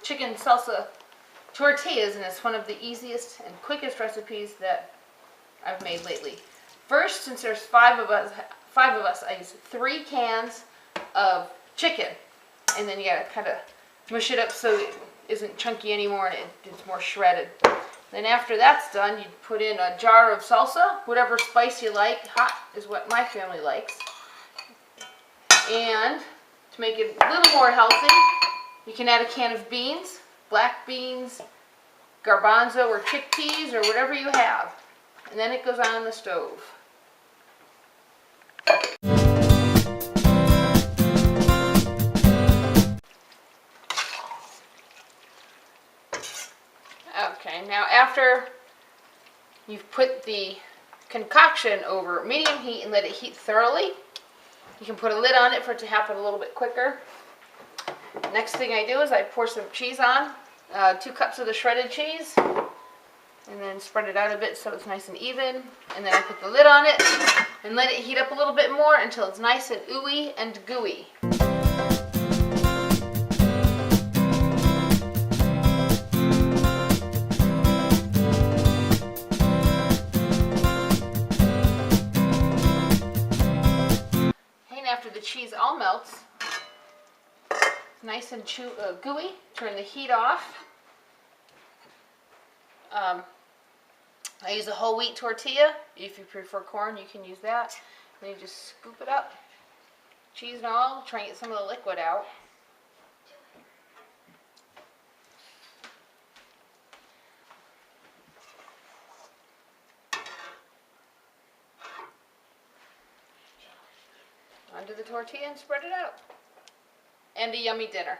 chicken salsa tortillas, and it's one of the easiest and quickest recipes that I've made lately. First, since there's five of us, I use 3 cans of chicken, and then you gotta kind of mush it up so it isn't chunky anymore and it's more shredded. Then after that's done, you put in a jar of salsa, whatever spice you like. Hot is what my family likes. And to make it a little more healthy, you can add a can of beans, black beans, garbanzo or chickpeas or whatever you have. And then it goes on the stove. Okay, now after you've put the concoction over medium heat and let it heat thoroughly, you can put a lid on it for it to happen a little bit quicker. Next thing I do is I pour some cheese on, 2 cups of the shredded cheese, and then spread it out a bit so it's nice and even. And then I put the lid on it and let it heat up a little bit more until it's nice and ooey and gooey. After the cheese all melts, nice and gooey, turn the heat off. I use a whole wheat tortilla. If you prefer corn, you can use that. Then you just scoop it up, cheese and all, try and get some of the liquid out. Onto the tortilla and spread it out. And a yummy dinner.